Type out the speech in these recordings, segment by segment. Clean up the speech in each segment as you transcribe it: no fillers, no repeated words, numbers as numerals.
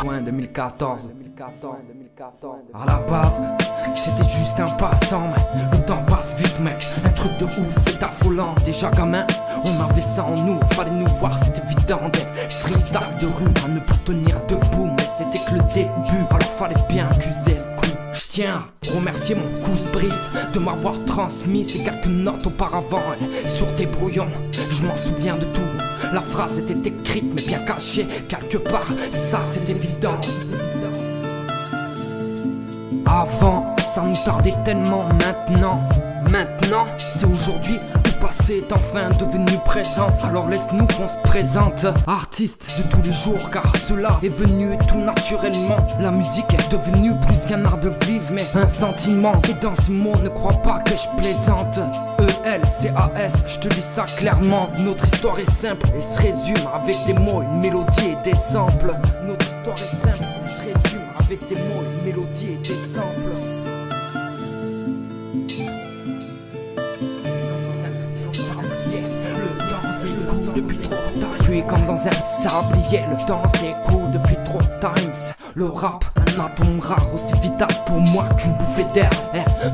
juin 2014. À la base, c'était juste un passe-temps, mais le temps passe vite, mec. Un truc de ouf, c'est affolant. Déjà gamin, on avait ça en nous, fallait nous voir, c'était évident. Des freestyle de rue à ne plus tenir debout, mais c'était que le début, alors fallait bien accuser le coup. Je tiens à remercier mon cousin Brice de m'avoir transmis ces quelques notes auparavant. Et sur tes brouillons, je m'en souviens de tout. La phrase était écrite mais bien cachée quelque part, ça c'est évident. Avant, ça nous tardait tellement, maintenant, c'est aujourd'hui. Le passé est enfin devenu présent, alors laisse-nous qu'on se présente. Artiste de tous les jours, car cela est venu tout naturellement. La musique est devenue plus qu'un art de vivre, mais un sentiment. Et dans ces mots, ne crois pas que je plaisante. E-L-C-A-S, je te dis ça clairement. Notre histoire est simple et se résume avec des mots, une mélodie et des samples. Notre histoire est simple et se résume avec des mots, une mélodie et des samples. Depuis trop de time. Puis comme dans un sablier, le temps s'écoule depuis trop de times. Le rap, un atome rare, aussi vital pour moi qu'une bouffée d'air.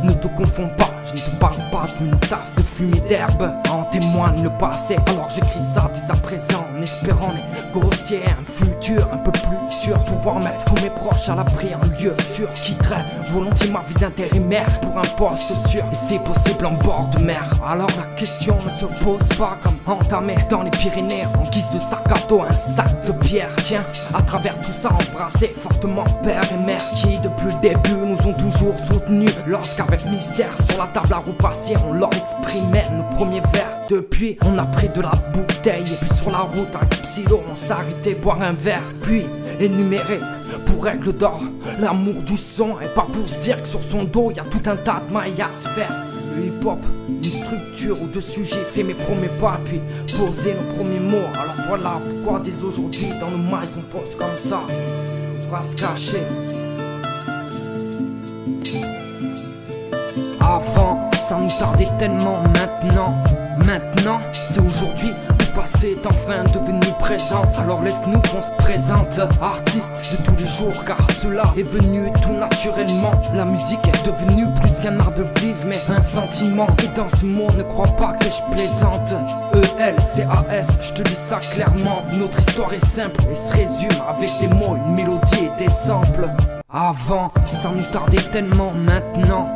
Ne te confonds pas, je ne te parle pas d'une taf de fumée d'herbe. En témoigne le passé, alors j'écris ça dès à présent, en espérant négocier un futur un peu plus sûr. Pouvoir mettre tous mes proches à l'abri, un lieu sûr. Quitterais volontiers ma vie d'intérimaire pour un poste sûr, et c'est possible en bord de mer. Alors la question ne se pose pas comme entamer dans les Pyrénées en guise de sac à dos, un sac de pierre. Tiens, à travers tout ça, embrasser fortement père et mère qui depuis le début nous ont toujours soutenus. Lorsqu'avec mystère sur la table à repasser, on leur exprimait nos premiers vers. Depuis, on a pris de la bouteille, et puis sur la route avec Psylo, on s'arrêtait boire un verre. Puis énuméré pour règle d'or l'amour du son, et pas pour se dire que sur son dos y a tout un tas de mailles à se faire. Le hip-hop, une structure où dessus j'ai fait mes premiers pas, puis poser nos premiers mots. Alors voilà pourquoi dès aujourd'hui dans nos mailles on pose comme ça, on va se cacher. Avant, ça nous tardait tellement, maintenant, c'est aujourd'hui. Le passé est enfin devenu présent, alors laisse-nous qu'on se présente. Artiste de tous les jours, car cela est venu tout naturellement. La musique est devenue plus qu'un art de vivre, mais un sentiment. Et dans ces mots, ne crois pas que je plaisante. E-L-C-A-S, je te dis ça clairement. Notre histoire est simple et se résume avec des mots, une mélodie et des samples. Avant, ça nous tardait tellement, maintenant,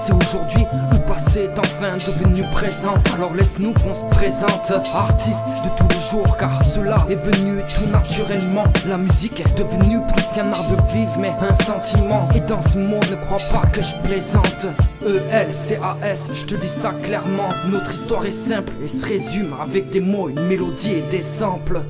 c'est aujourd'hui. Le passé est enfin devenu présent, alors laisse-nous qu'on se présente. Artiste de tous les jours, car cela est venu tout naturellement. La musique est devenue plus qu'un art de vivre, mais un sentiment. Et dans ce monde, ne crois pas que je plaisante. E-L-C-A-S, je te dis ça clairement. Notre histoire est simple et se résume avec des mots, une mélodie et des samples.